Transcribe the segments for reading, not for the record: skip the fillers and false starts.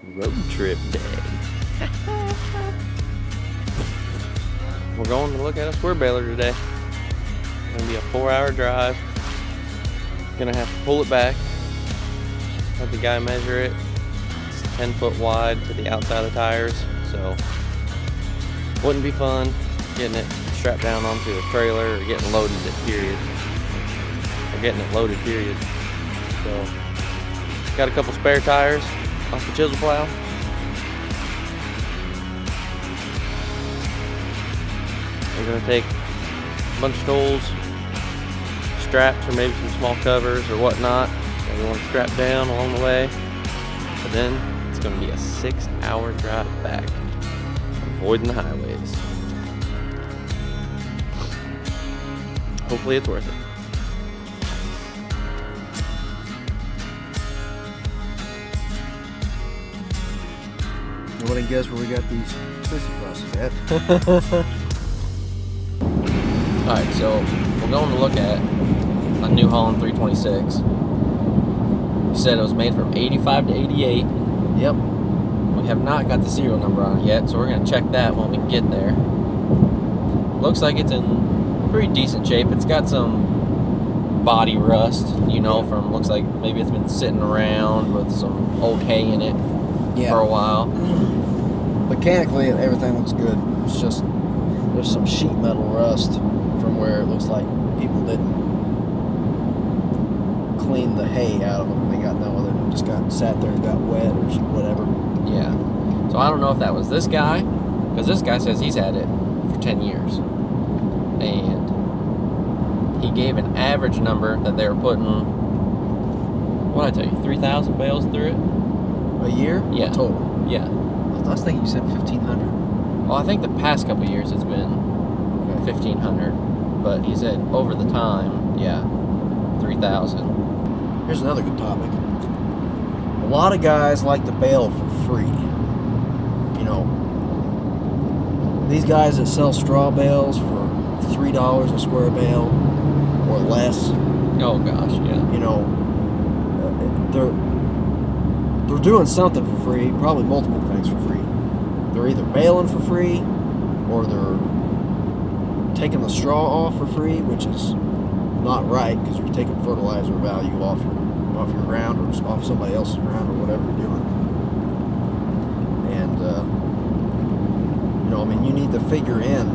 road trip day. We're going to look at a Square Baler today. It's gonna be a 4-hour drive. Gonna have to pull it back. Have the guy measure it. It's 10 foot wide to the outside of the tires, so wouldn't be fun getting it strapped down onto a trailer or getting loaded at period. Or getting it loaded period. So got a couple spare tires off the chisel plow. We're gonna take a bunch of tools, straps, or maybe some small covers or whatnot that we want to strap down along the way. But then it's gonna be a 6-hour drive back, avoiding the highways. Hopefully it's worth it. Nobody guess where we got these fizzy crosses at. Alright, so we're going to look at a New Holland 326. You said it was made from 85 to 88. Yep. We have not got the serial number on it yet, so we're going to check that when we get there. Looks like it's in pretty decent shape. It's got some body rust, you know, from, looks like maybe it's been sitting around with some old hay in it for a while. Mechanically, everything looks good. It's just there's some sheet metal rust from where it looks like people didn't clean the hay out of them. They got done with it and just got sat there and got wet or whatever. Yeah. So I don't know if that was this guy, because this guy says he's had it for 10 years. And he gave an average number that they were putting, what did I tell you, 3,000 bales through it? A year? Yeah. Total? Yeah. I was thinking you said 1,500. Well, I think the past couple of years it's been 1,500. But he said over the time, yeah, 3,000. Here's another good topic. A lot of guys like to bale for free. You know, these guys that sell straw bales for $3 a square bale or less. Oh gosh, yeah. You know, they're doing something for free, probably multiple things for free. They're either baling for free or they're taking the straw off for free, which is not right because you're taking fertilizer value off your ground or off somebody else's ground or whatever you're doing. And you know, I mean, you need to figure in,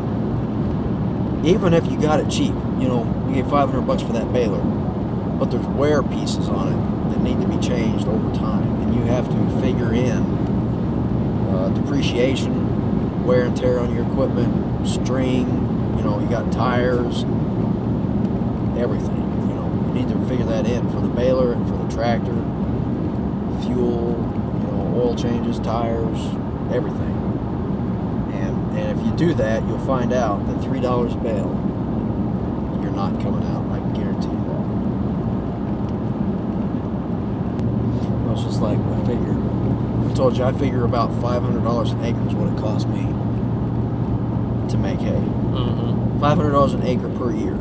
even if you got it cheap, you know, you get $500 for that baler, but there's wear pieces on it that need to be changed over time, and you have to figure in depreciation, wear and tear on your equipment, string, you know, you got tires, everything. You know, you need to figure that in for the baler and for the tractor, fuel, you know, oil changes, tires, Everything. And if you do that, you'll find out that $3 a bale, you're not coming out. I can guarantee you that. Well, it's just like I figure. I told you I figure about $500 an acre is what it cost me to make hay. Mm-hmm. $500 an acre per year.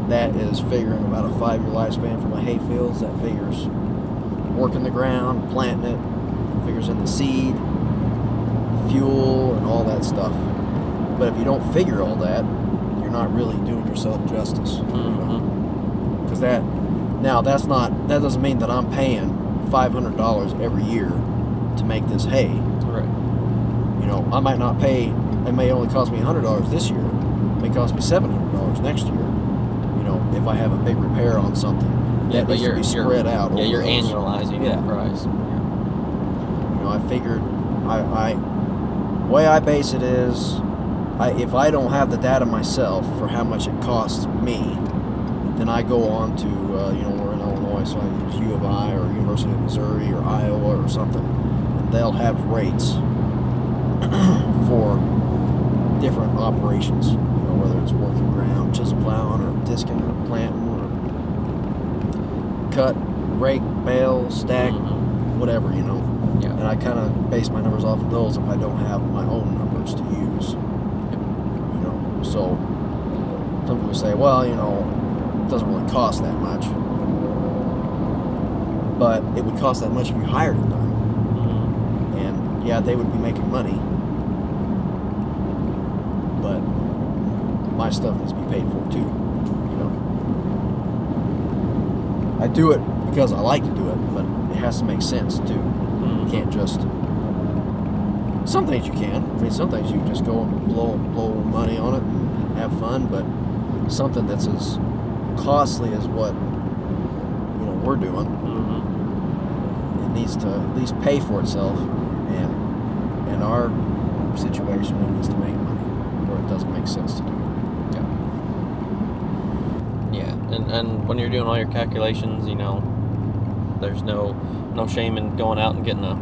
That is figuring about a 5-year lifespan for my hay fields. That figures working the ground, planting it, figures in the seed, fuel, and all that stuff. But if you don't figure all that, you're not really doing yourself justice. Mm-hmm. Because that doesn't mean that I'm paying $500 every year to make this hay. Right. You know, I might not pay. It may only cost me $100 this year. It may cost me $700 next year. You know, if I have a big repair on something. Yeah, that but needs to be spread out. Yeah, you're those. annualizing that price. You know, I figured. The way I base it is, if I don't have the data myself for how much it costs me, then I go on to, we're in Illinois, so I use U of I or University of Missouri or Iowa or something, and they'll have rates for different operations, you know, whether it's working ground, chisel plowing, or disking, or planting, or cut, rake, bale, stack, whatever, you know. Yeah. And I kind of base my numbers off of those if I don't have my own numbers to use. You know, so some people say, well, you know, it doesn't really cost that much. But it would cost that much if you hired it done. yeah, they would be making money, but my stuff needs to be paid for too, you know. I do it because I like to do it, but it has to make sense too. You can't just. Some things you can. I mean, some things you can just go and blow money on it and have fun, but something that's as costly as what we're doing, it needs to at least pay for itself. And in our situation, it needs to make money, or it doesn't make sense to do. Yeah, and when you're doing all your calculations, there's no shame in going out and getting a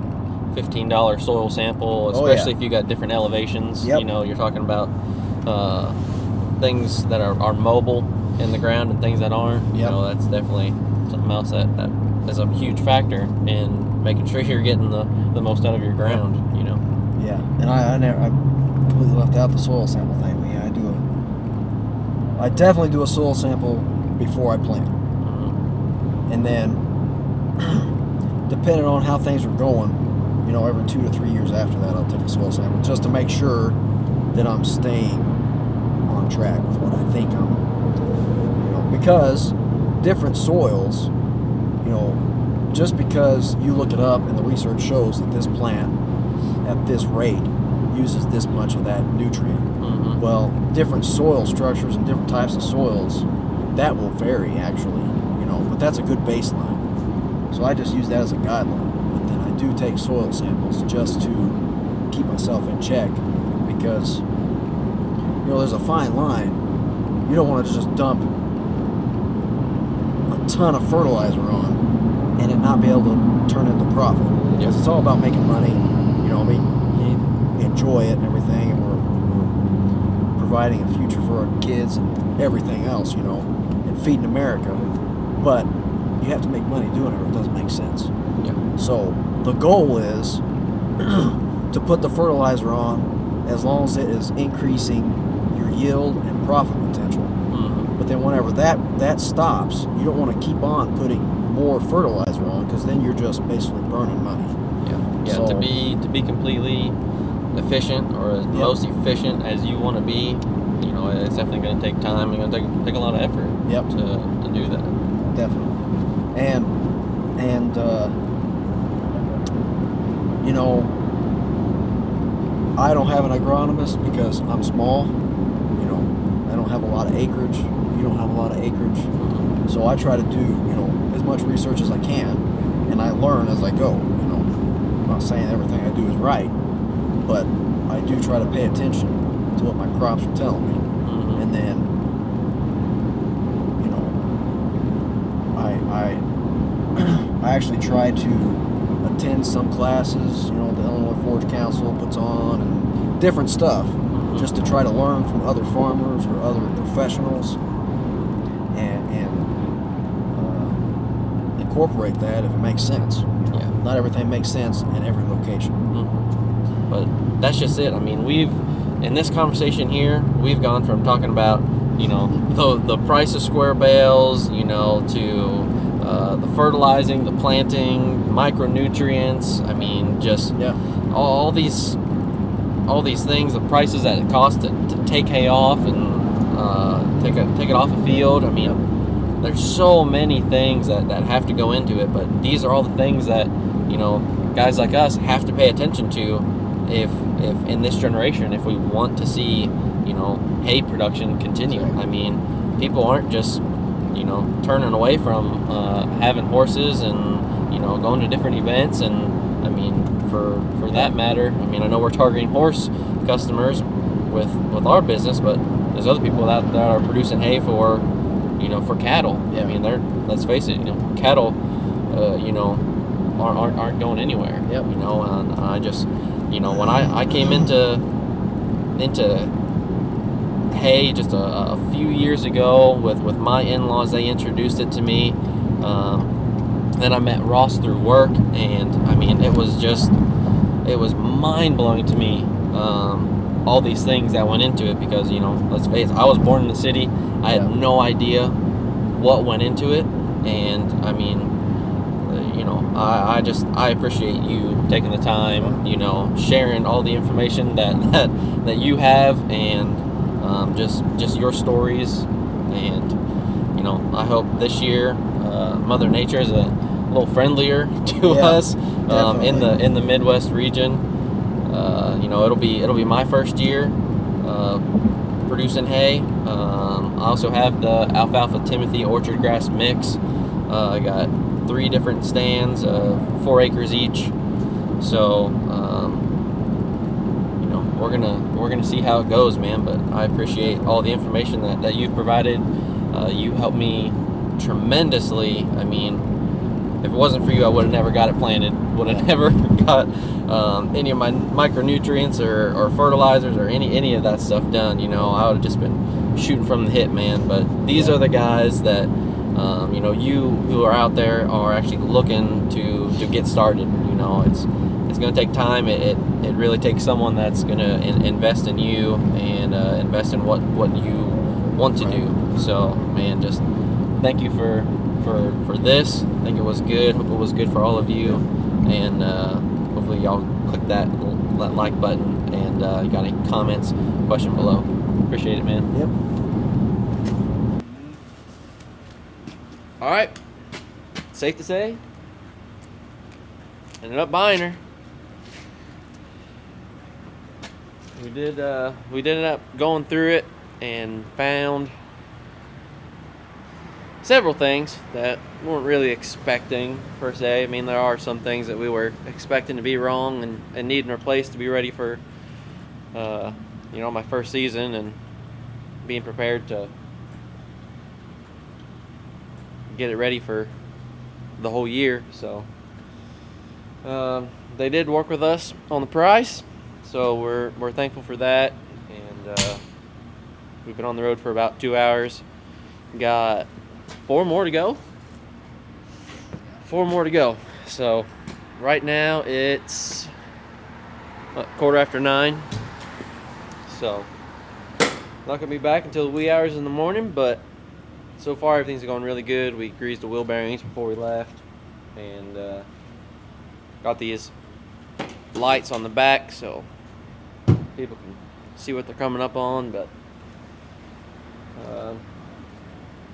$15 soil sample, especially if you got different elevations. Yep. You're talking about things that are mobile in the ground and things that aren't. Yep. That's definitely something else that is a huge factor in making sure you're getting the most out of your ground. Yeah, and I completely left out the soil sample thing. But yeah, I definitely do a soil sample before I plant, and then depending on how things are going, every 2 to 3 years after that, I'll take a soil sample just to make sure that I'm staying on track with what I think I'm. Because different soils, just because you look it up and the research shows that this plant at this rate uses this much of that nutrient. Well, different soil structures and different types of soils, that will vary actually, but that's a good baseline. So I just use that as a guideline. But then I do take soil samples just to keep myself in check, because there's a fine line. You don't want to just dump a ton of fertilizer on and it not be able to turn into profit, because it's all about making money. You enjoy it and everything, and we're providing a future for our kids and everything else, and feeding America. But you have to make money doing it, or it doesn't make sense. Yeah. So the goal is to put the fertilizer on as long as it is increasing your yield and profit potential. But then whenever that stops, you don't want to keep on putting more fertilizer on, because then you're just basically burning money. Yeah. So, to be completely efficient, or as most efficient as you want to be, it's definitely going to take time. It's going to take a lot of effort. To do that. Definitely. And I don't have an agronomist because I'm small. I don't have a lot of acreage. You don't have a lot of acreage. So I try to do, as much research as I can, and I learn as I go. I'm not saying everything I do is right, but I do try to pay attention to what my crops are telling me. And then, I actually try to attend some classes, the Illinois Forage Council puts on, and different stuff, just to try to learn from other farmers or other professionals, and incorporate that if it makes sense. Not everything makes sense in every location. But that's just it. I mean, in this conversation here, we've gone from talking about, the price of square bales, to the fertilizing, the planting, micronutrients. I mean, just all these things, the prices that it costs to take hay off and take it off the field. I mean, there's so many things that have to go into it, but these are all the things that, guys like us have to pay attention to if in this generation, if we want to see, hay production continue. I mean, people aren't just, turning away from having horses and, going to different events. And I mean, for that matter, I mean, I know we're targeting horse customers with our business, but there's other people that are producing hay for, for cattle. I mean, let's face it, cattle, aren't going anywhere. And I just, when I came into hay just a few years ago with my in-laws, they introduced it to me. Then I met Ross through work, and I mean, it was mind-blowing to me, all these things that went into it, because, let's face it, I was born in the city. I had no idea what went into it, and I mean, you know, I appreciate you taking the time, you know, sharing all the information that you have, and just your stories. And you know, I hope this year Mother Nature is a little friendlier to us in the Midwest region. You know, it'll be my first year producing hay. I also have the Alfalfa Timothy Orchard Grass mix. I got 3 different stands, 4 acres each. So you know, we're gonna see how it goes, man. But I appreciate all the information that you've provided. You helped me tremendously. I mean, if it wasn't for you, I would have never got it planted. Would have never got any of my micronutrients or fertilizers or any of that stuff done. You know, I would have just been shooting from the hip, man. But these are the guys that you know, you who are out there are actually looking to get started. You know, it's going to take time. It really takes someone that's going to invest in you and invest in what you want to do. So, man, just thank you for this. I think it was good. Hope it was good for all of you, and hopefully y'all click that like button, and you got any comments, question below. Appreciate it, man. Yep. All right, safe to say, ended up buying her. We did end up going through it and found several things that we weren't really expecting per se. I mean, there are some things that we were expecting to be wrong and needing replaced to be ready for, you know, my first season, and being prepared to get it ready for the whole year. So they did work with us on the price, so we're thankful for that. And we've been on the road for about 2 hours. Got 4 more to go. 4 more to go. So right now it's 9:15. So not gonna be back until the wee hours in the morning, but so far everything's going really good. We greased the wheel bearings before we left, and got these lights on the back so people can see what they're coming up on. But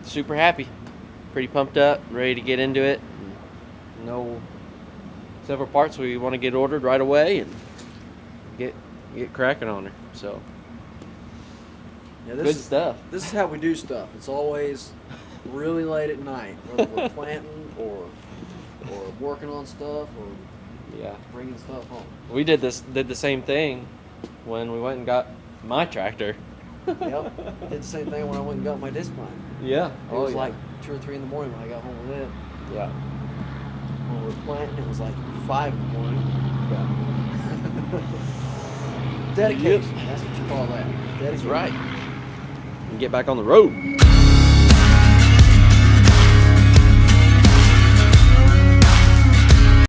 super happy, pretty pumped up, ready to get into it. Know several parts we want to get ordered right away and get cracking on her. So Yeah, good stuff. This is how we do stuff. It's always really late at night, whether we're planting or working on stuff or Yeah, bringing stuff home. we did the same thing when we went and got my tractor. Yep. Did the same thing when I went and got my disc line. Yeah. It was like 2 or 3 in the morning when I got home with it. Yeah. When we were planting, it was like 5 in the morning. Yeah. Dedication. That's what you call that. Dedication. That's right. And get back on the road.